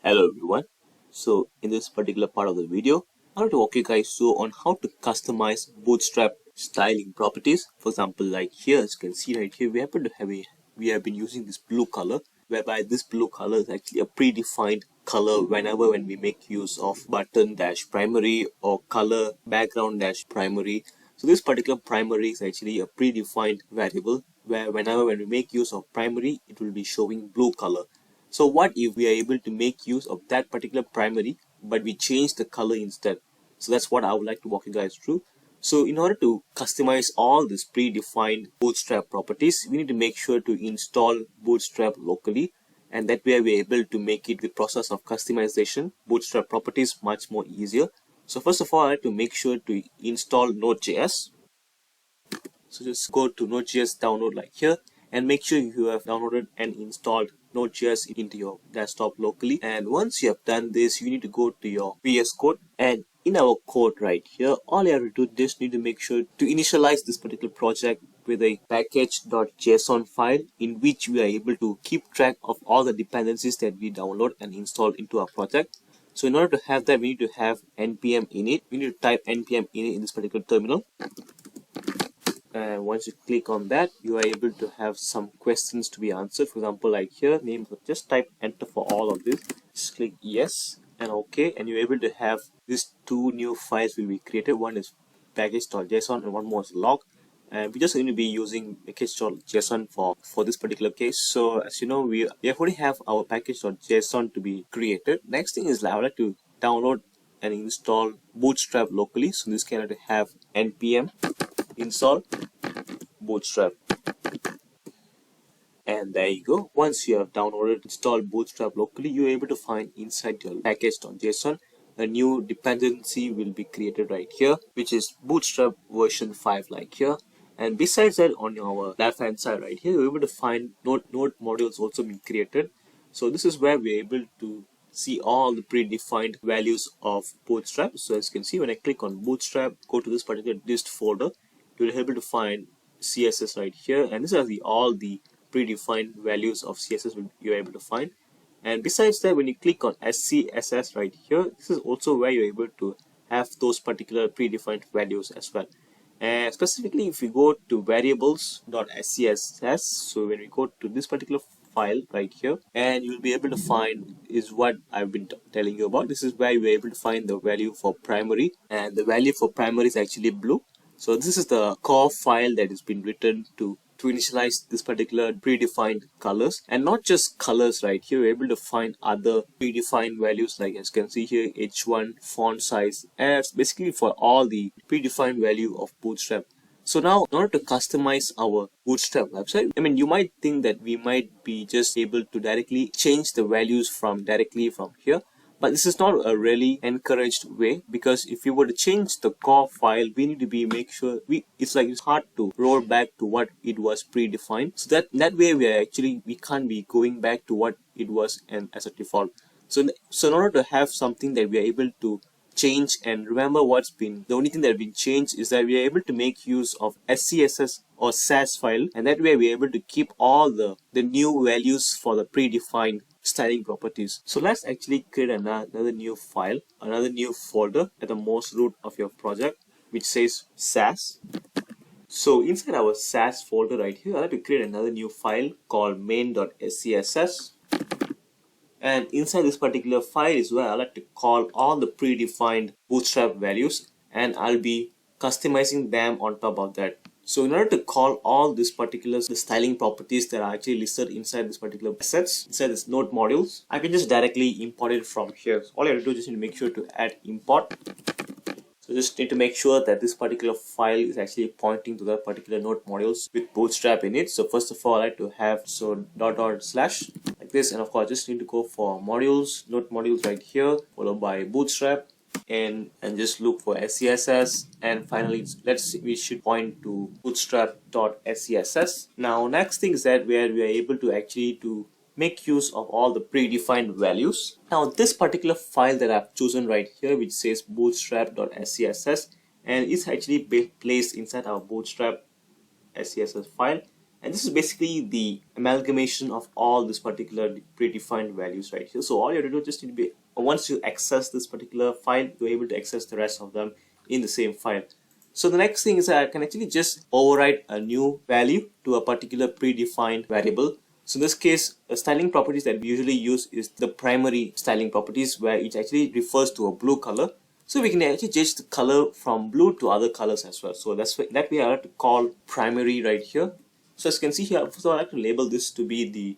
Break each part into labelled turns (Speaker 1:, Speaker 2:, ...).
Speaker 1: Hello everyone. So in this particular part of the video, I want to walk you guys through on how to customize Bootstrap styling properties. For example, like here, as you can see right here, we have been using this blue color, whereby this blue color is actually a predefined color when we make use of button dash primary or color background dash primary. So this particular primary is actually a predefined variable where when we make use of primary, it will be showing blue color. So what if we are able to make use of that particular primary, but we change the color instead? So that's what I would like to walk you guys through. So in order to customize all these predefined Bootstrap properties, we need to make sure to install Bootstrap locally, and that way we're able to make it the process of customization Bootstrap properties much more easier. So first of all, I have to make sure to install Node.js. So just go to Node.js download like here, and make sure you have downloaded and installed Node.js into your desktop locally. And once you have done this, you need to go to your VS Code, and in our code right here, all you have to do, just need to make sure to initialize this particular project with a package.json file in which we are able to keep track of all the dependencies that we download and install into our project. So in order to have that, we need to have npm init. We need to type npm init in this particular terminal. And once you click on that, you are able to have some questions to be answered. For example, like here, name, just type enter for all of this. Just click yes and okay, and you're able to have these two new files will be created. One is package.json and one more is log. And we're just going to be using package.json for this particular case. So as you know, we already have our package.json to be created. Next thing is I would like to download and install Bootstrap locally. So this can have npm install Bootstrap, and there you go. Once you have downloaded installed Bootstrap locally, you're able to find inside your package.json a new dependency will be created right here, which is Bootstrap version 5 like here. And besides that, on our left hand side right here, you're able to find node modules also being created. So this is where we're able to see all the predefined values of Bootstrap. So as you can see, when I click on Bootstrap, go to this particular dist folder, you'll be able to find CSS right here, and these are all the predefined values of CSS you're able to find. And besides that, when you click on SCSS right here, this is also where you're able to have those particular predefined values as well. And specifically, if you go to variables.scss, so when we go to this particular file right here, and you'll be able to find is what I've been telling you about. This is where you're able to find the value for primary, and the value for primary is actually blue. So this is the core file that has been written to initialize this particular predefined colors, and not just colors right here. You're able to find other predefined values, like as you can see here, h1, font size, and it's basically for all the predefined value of Bootstrap. So now, in order to customize our Bootstrap website, you might think that we might be just able to directly change the values directly from here. But this is not a really encouraged way, because if you were to change the core file, we need to make sure it's hard to roll back to what it was predefined. So that way we can't be going back to what it was as a default. So in order to have something that we are able to change and remember the only thing that has been changed is that we are able to make use of SCSS or SAS file, and that way we are able to keep all the new values for the predefined styling properties. So let's actually create another new file, another new folder at the most root of your project, which says SAS. So inside our SAS folder right here, I have to create another new file called main.scss. And inside this particular file is where I like to call all the predefined Bootstrap values, and I'll be customizing them on top of that. So in order to call all these the styling properties that are actually listed inside this particular assets, inside this node modules, I can just directly import it from here. So all you have to do is just need to make sure to add import. So just need to make sure that this particular file is actually pointing to that particular node modules with Bootstrap in it. So first of all, I like to have // like this, and of course just need to go for modules, node modules right here, followed by Bootstrap, and just look for SCSS, and finally we should point to bootstrap.scss. Now next thing is that where we are able to actually make use of all the predefined values. Now this particular file that I've chosen right here, which says bootstrap.scss, and it's actually placed inside our Bootstrap SCSS file, And this is basically the amalgamation of all this particular predefined values right here. So all you have to do just need to be, once you access this particular file, you're able to access the rest of them in the same file. So the next thing is that I can actually just override a new value to a particular predefined variable. So in this case, the styling properties that we usually use is the primary styling properties, where it actually refers to a blue color. So we can actually change the color from blue to other colors as well. So that way I like to call primary right here. So as you can see here, first of all, I like to label this to be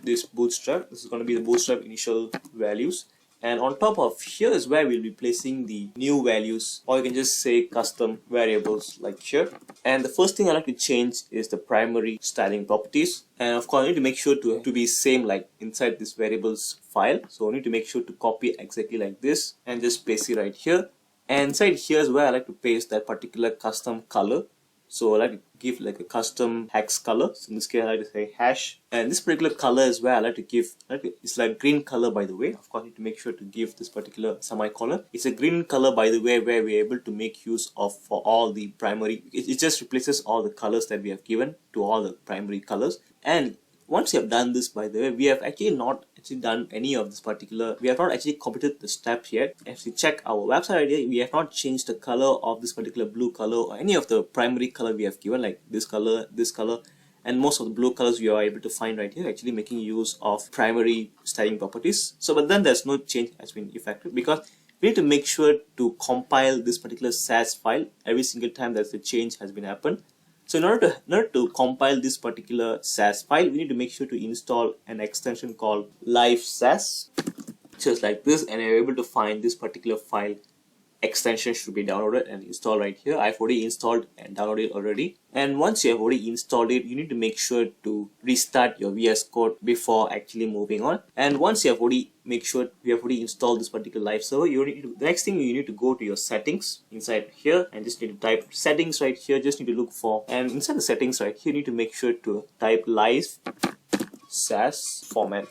Speaker 1: this bootstrap. This is going to be the bootstrap initial values. And on top of here is where we'll be placing the new values, or you can just say custom variables like here. And the first thing I like to change is the primary styling properties. And of course, I need to make sure to be same like inside this variables file. So I need to make sure to copy exactly like this and just paste it right here. And inside here is where I like to paste that particular custom color. So I like to give like a custom hex color. So in this case I like to say hash, and this particular color is where I like to give, it's like green color by the way. Of course, you need to make sure to give this particular semicolon. It's a green color by the way, where we're able to make use of for all the primary. It just replaces all the colors that we have given to all the primary colors. And once you have done this, by the way, we have actually not done any of this particular, we have not actually completed the step yet. If you check our website idea, we have not changed the color of this particular blue color or any of the primary color we have given, like this color, and most of the blue colors we are able to find right here, actually making use of primary styling properties. So but then there's no change has been effected, because we need to make sure to compile this particular SAS file every single time that the change has been happened. So in order to compile this particular SAS file, we need to make sure to install an extension called live SAS, just like this, and you're able to find this particular file extension should be downloaded and installed right here. I've already installed and downloaded already. And once you have already installed it, you need to make sure to restart your VS Code before actually moving on. And once you have already installed this particular live server, the next thing you need to go to your settings inside here and just need to type settings right here. Just need to look for, and inside the settings right here, you need to make sure to type live SAS format.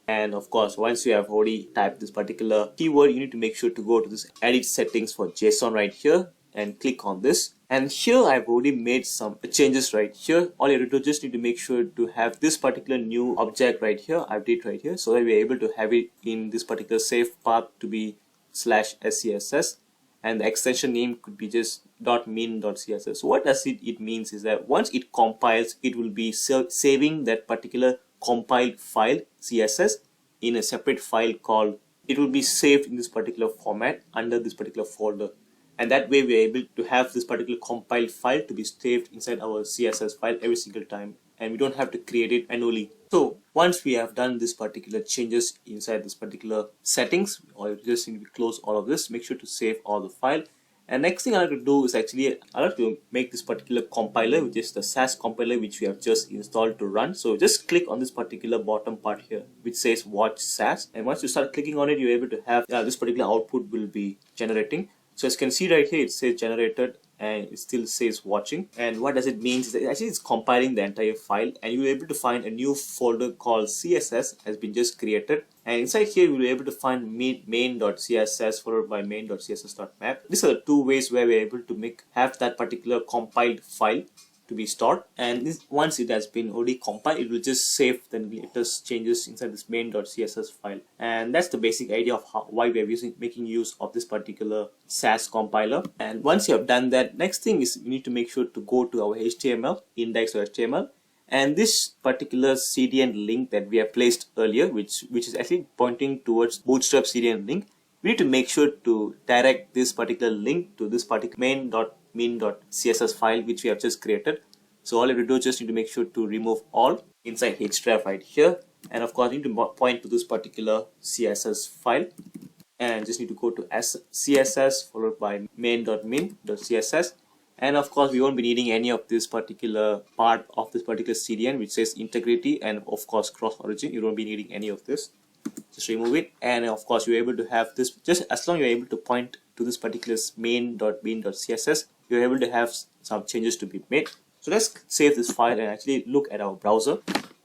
Speaker 1: And of course, once you have already typed this particular keyword, you need to make sure to go to this edit settings for JSON right here and click on this. And here I've already made some changes right here. All you have to do, just need to make sure to have this particular new object right here, I did right here, so that we're able to have it in this particular safe path to be /scss, and the extension name could be just .min.css. So what does it means is that once it compiles, it will be saving that particular compiled file CSS in a separate file called, it will be saved in this particular format under this particular folder, and that way we are able to have this particular compiled file to be saved inside our CSS file every single time, and we don't have to create it manually. So once we have done this particular changes inside this particular settings, or you just need to close all of this, make sure to save all the file. And next thing I like to do is actually I like to make this particular compiler, which is the SAS compiler, which we have just installed to run. So just click on this particular bottom part here, which says watch SAS, and once you start clicking on it, you're able to have this particular output will be generating. So as you can see right here, it says generated and it still says watching. And what does it mean is that actually it's compiling the entire file, and you'll be able to find a new folder called CSS has been just created. And inside here, you'll be able to find main.css followed by main.css.map. These are the two ways where we're able to have that particular compiled file to be stored. And once it has been already compiled, it will just save the latest changes inside this main.css file. And that's the basic idea of why we are making use of this particular SAS compiler. And once you have done that, next thing is you need to make sure to go to our HTML index.html. And this particular CDN link that we have placed earlier, which is actually pointing towards Bootstrap CDN link, we need to make sure to direct this particular link to this particular main.min.css file which we have just created. So all you have to do is just need to make sure to remove all inside href right here, and of course you need to point to this particular CSS file, and just need to go to CSS followed by main.min.css. And of course, we won't be needing any of this particular part of this particular CDN, which says integrity and of course cross origin. You don't be needing any of this. Just remove it. And of course, you're able to have this, just as long as you're able to point to this particular main.bin.css, you're able to have some changes to be made. So let's save this file and actually look at our browser.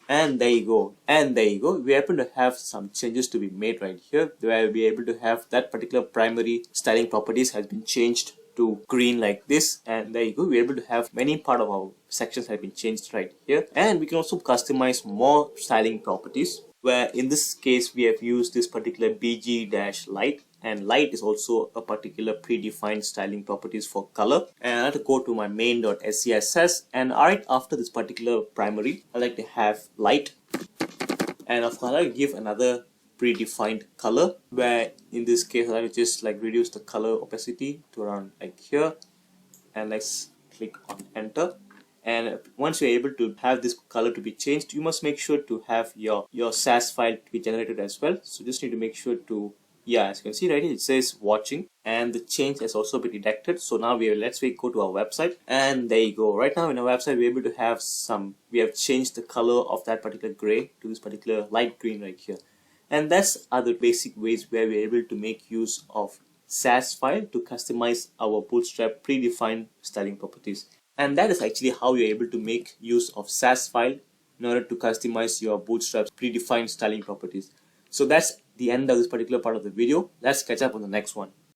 Speaker 1: And there you go. And there you go. We're able to have some changes to be made right here, where we're able to have that particular primary styling properties has been changed to green like this, and there you go. We're able to have many part of our sections have been changed right here. And we can also customize more styling properties, where in this case we have used this particular bg-light, and light is also a particular predefined styling properties for color. And I have to go to my main.scss, and right after this particular primary I like to have light, and of course I like to give another predefined color, where in this case I will just like reduce the color opacity to around like here, and let's click on enter. And once you're able to have this color to be changed, you must make sure to have your SAS file to be generated as well. So just need to make sure to, yeah, as you can see right here, it says watching, and the change has also been detected. So now let's go to our website, and there you go. Right now in our website we're able to have we have changed the color of that particular gray to this particular light green right here. And that's other basic ways where we're able to make use of SAS file to customize our Bootstrap predefined styling properties. And that is actually how you're able to make use of SAS file in order to customize your Bootstrap's predefined styling properties. So that's the end of this particular part of the video. Let's catch up on the next one.